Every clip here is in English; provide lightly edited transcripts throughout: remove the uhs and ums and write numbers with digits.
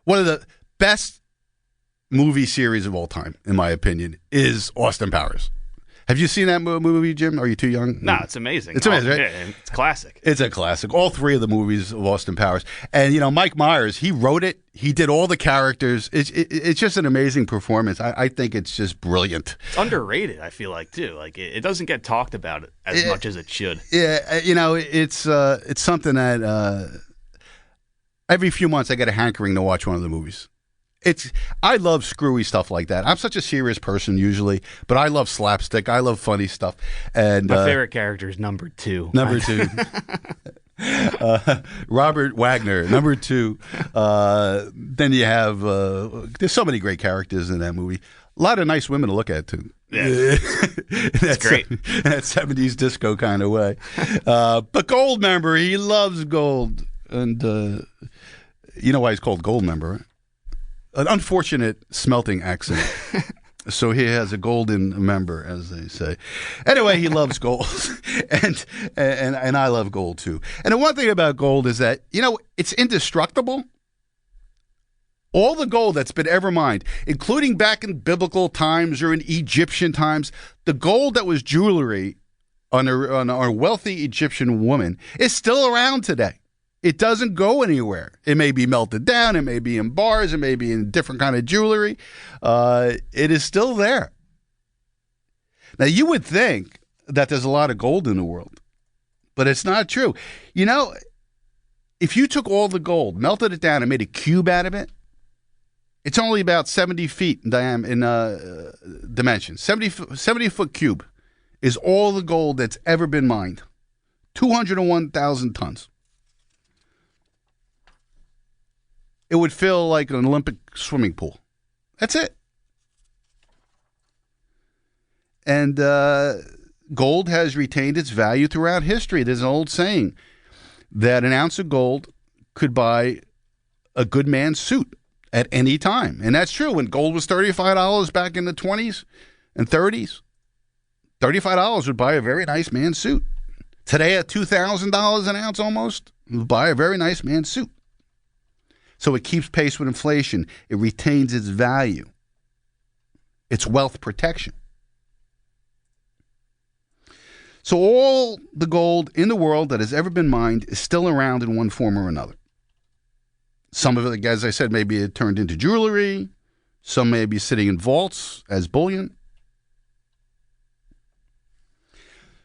One of the best movie series of all time, in my opinion, is Austin Powers. Have you seen that movie, Jim? Are you too young? No, it's amazing. It's amazing, right? Yeah, it's classic. It's a classic. All three of the movies of Austin Powers. And, Mike Myers, he wrote it. He did all the characters. It's just an amazing performance. I think it's just brilliant. It's underrated, I feel like, too. Like, it doesn't get talked about as much as it should. Yeah, it's something that every few months I get a hankering to watch one of the movies. I love screwy stuff like that. I'm such a serious person usually, but I love slapstick. I love funny stuff. And my favorite character is number 2. Number 2. Robert Wagner, number 2. Then you have there's so many great characters in that movie. A lot of nice women to look at too. Yeah, that's great. That 70s disco kind of way. But Goldmember, he loves gold, and you know why he's called Goldmember, right? An unfortunate smelting accident. So he has a golden member, as they say. Anyway, he loves gold, and I love gold too. And the one thing about gold is that it's indestructible. All the gold that's been ever mined, including back in biblical times or in Egyptian times, the gold that was jewelry on a wealthy Egyptian woman is still around today. It doesn't go anywhere. It may be melted down. It may be in bars. It may be in different kind of jewelry. It is still there. Now, you would think that there's a lot of gold in the world, but it's not true. If you took all the gold, melted it down, and made a cube out of it, it's only about 70 feet in dimension. 70-foot cube is all the gold that's ever been mined. 201,000 tons. It would fill like an Olympic swimming pool. That's it. And gold has retained its value throughout history. There's an old saying that an ounce of gold could buy a good man's suit at any time. And that's true. When gold was $35 back in the 20s and 30s, $35 would buy a very nice man's suit. Today at $2,000 an ounce almost, it would buy a very nice man's suit. So it keeps pace with inflation. It retains its value. It's wealth protection. So all the gold in the world that has ever been mined is still around in one form or another. Some of it, as I said, may be turned into jewelry. Some may be sitting in vaults as bullion.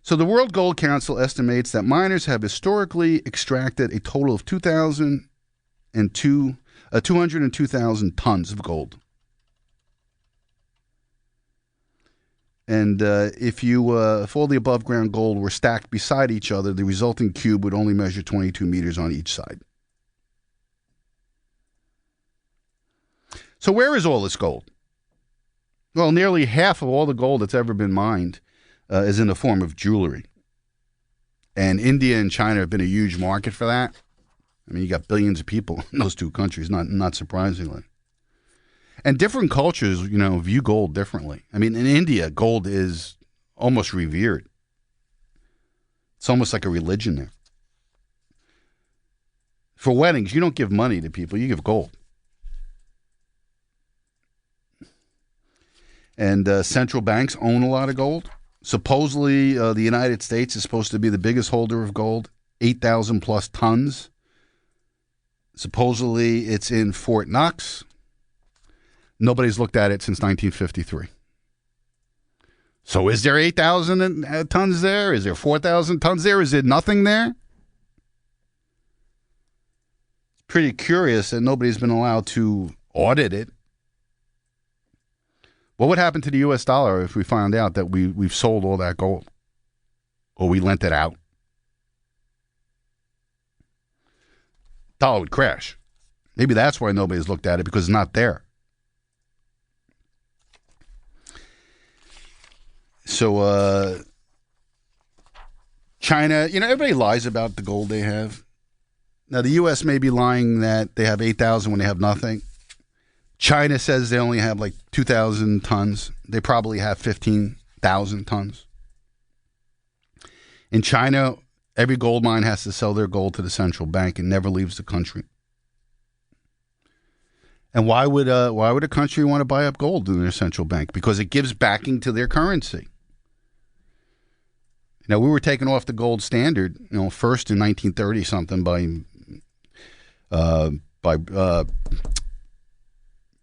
So the World Gold Council estimates that miners have historically extracted a total of 202,000 tons of gold. And if all the above ground gold were stacked beside each other, the resulting cube would only measure 22 meters on each side. So where is all this gold? Well, nearly half of all the gold that's ever been mined is in the form of jewelry. And India and China have been a huge market for that. I mean, you got billions of people in those two countries, not surprisingly. And different cultures, view gold differently. I mean, in India, gold is almost revered. It's almost like a religion there. For weddings, you don't give money to people, you give gold. And central banks own a lot of gold. Supposedly, the United States is supposed to be the biggest holder of gold, 8,000 plus tons. Supposedly, it's in Fort Knox. Nobody's looked at it since 1953. So is there 8,000 tons there? Is there 4,000 tons there? Is it nothing there? It's pretty curious that nobody's been allowed to audit it. What would happen to the U.S. dollar if we found out that we've sold all that gold or we lent it out? Dollar would crash. Maybe that's why nobody's looked at it, because it's not there. So China, everybody lies about the gold they have. Now, the U.S. may be lying that they have 8,000 when they have nothing. China says they only have like 2,000 tons. They probably have 15,000 tons. In China, every gold mine has to sell their gold to the central bank and never leaves the country. And why would a country want to buy up gold in their central bank? Because it gives backing to their currency. Now, we were taken off the gold standard, first in 1930 something by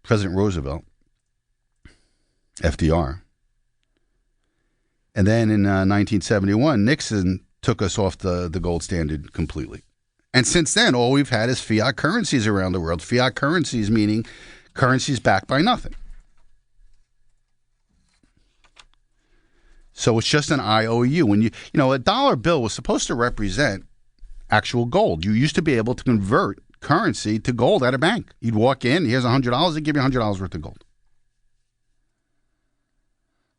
President Roosevelt, FDR. And then in 1971, Nixon took us off the gold standard completely. And since then, all we've had is fiat currencies around the world. Fiat currencies meaning currencies backed by nothing. So it's just an IOU. When a dollar bill was supposed to represent actual gold. You used to be able to convert currency to gold at a bank. You'd walk in, here's $100, they give you $100 worth of gold.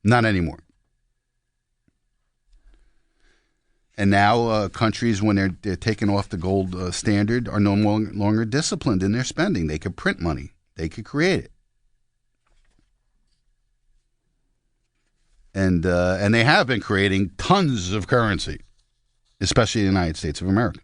Not anymore. And now countries, when they're taking off the gold standard, are no longer disciplined in their spending. They could print money. They could create it. And they have been creating tons of currency, especially in the United States of America.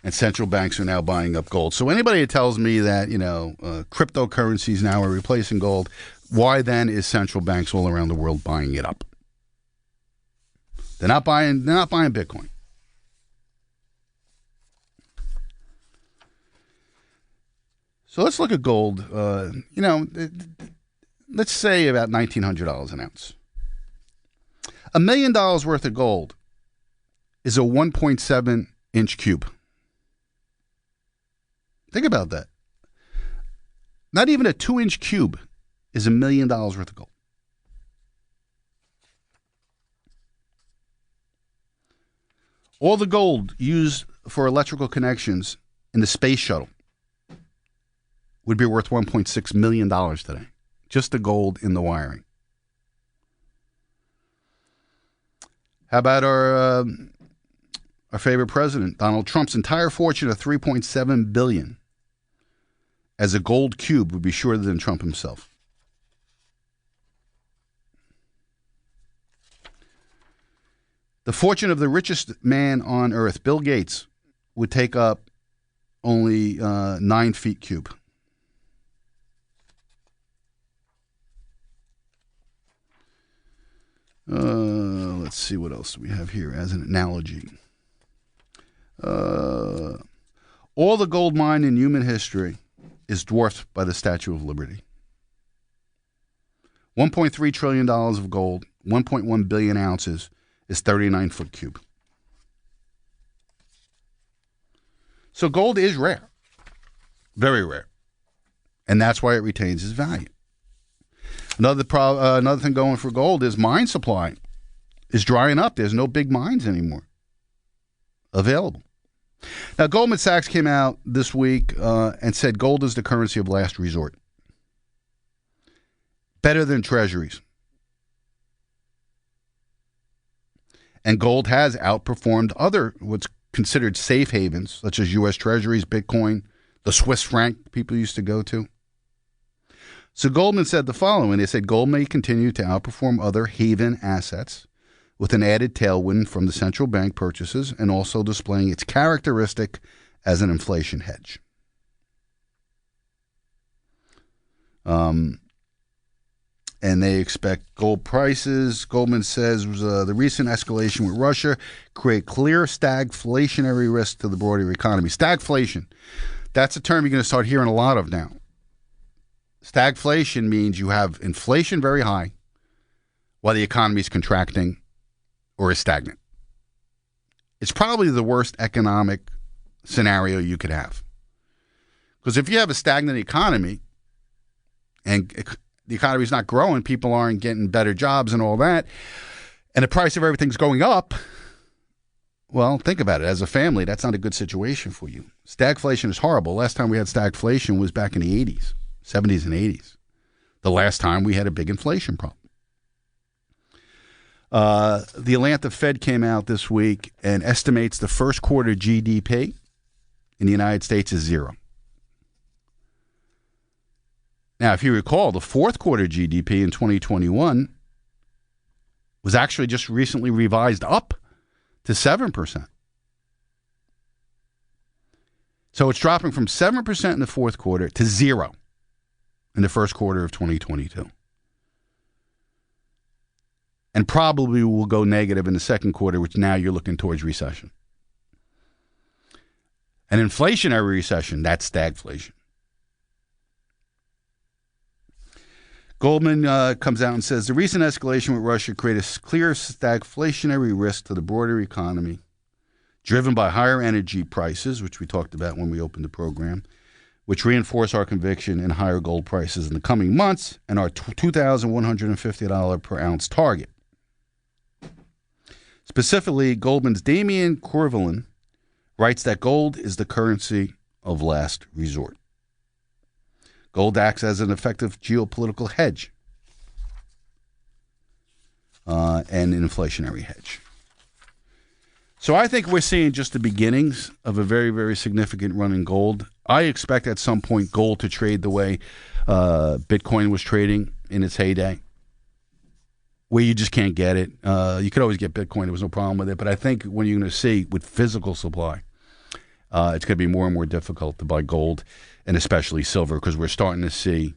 And central banks are now buying up gold. So anybody who tells me that, cryptocurrencies now are replacing gold, why then is central banks all around the world buying it up? They're not buying Bitcoin. So let's look at gold. Let's say about $1,900 an ounce. $1 million worth of gold is a 1.7 inch cube. Think about that. Not even a 2-inch cube is $1 million worth of gold. All the gold used for electrical connections in the space shuttle would be worth $1.6 million today. Just the gold in the wiring. How about our favorite president, Donald Trump's entire fortune of $3.7 billion as a gold cube would be shorter than Trump himself. The fortune of the richest man on earth, Bill Gates, would take up only 9 feet cube. Let's see what else we have here as an analogy. All the gold mined in human history is dwarfed by the Statue of Liberty. $1.3 trillion of gold, 1.1 billion ounces is 39 foot cube. So gold is rare. Very rare. And that's why it retains its value. Another thing going for gold is mine supply is drying up. There's no big mines anymore available. Now, Goldman Sachs came out this week and said gold is the currency of last resort. Better than treasuries. And gold has outperformed other what's considered safe havens, such as U.S. treasuries, Bitcoin, the Swiss franc people used to go to. So Goldman said the following. They said gold may continue to outperform other haven assets with an added tailwind from the central bank purchases and also displaying its characteristic as an inflation hedge. And they expect gold prices, Goldman says, the recent escalation with Russia create clear stagflationary risk to the broader economy. Stagflation, that's a term you're going to start hearing a lot of now. Stagflation means you have inflation very high while the economy is contracting or is stagnant. It's probably the worst economic scenario you could have. Because if you have a stagnant economy and the economy is not growing, people aren't getting better jobs and all that, and the price of everything's going up, well, think about it. As a family, that's not a good situation for you. Stagflation is horrible. Last time we had stagflation was back in the 80s, 70s and 80s. The last time we had a big inflation problem. The Atlanta Fed came out this week and estimates the first quarter GDP in the United States is 0. Now, if you recall, the fourth quarter GDP in 2021 was actually just recently revised up to 7%. So it's dropping from 7% in the fourth quarter to 0 in the first quarter of 2022. And probably will go negative in the second quarter, which now you're looking towards recession. An inflationary recession, that's stagflation. Goldman comes out and says the recent escalation with Russia created a clear stagflationary risk to the broader economy, driven by higher energy prices, which we talked about when we opened the program, which reinforce our conviction in higher gold prices in the coming months and our $2,150 per ounce target. Specifically, Goldman's Damian Corvelin writes that gold is the currency of last resort. Gold acts as an effective geopolitical hedge and an inflationary hedge. So I think we're seeing just the beginnings of a very, very significant run in gold. I expect at some point gold to trade the way Bitcoin was trading in its heyday, where you just can't get it. You could always get Bitcoin. There was no problem with it. But I think when you're going to see with physical supply, it's going to be more and more difficult to buy gold and especially silver because we're starting to see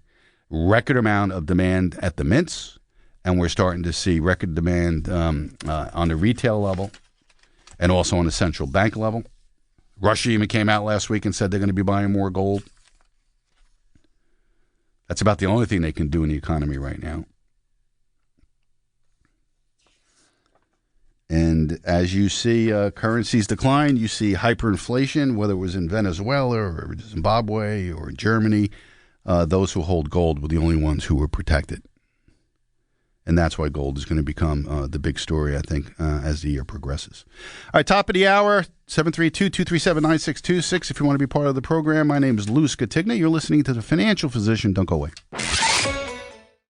record amount of demand at the mints and we're starting to see record demand on the retail level and also on the central bank level. Russia even came out last week and said they're going to be buying more gold. That's about the only thing they can do in the economy right now. And as you see currencies decline, you see hyperinflation, whether it was in Venezuela or Zimbabwe or Germany. Those who hold gold were the only ones who were protected. And that's why gold is going to become the big story, I think, as the year progresses. All right, top of the hour, 732-237-9626. If you want to be part of the program, my name is Lou Scatigna. You're listening to The Financial Physician. Don't go away.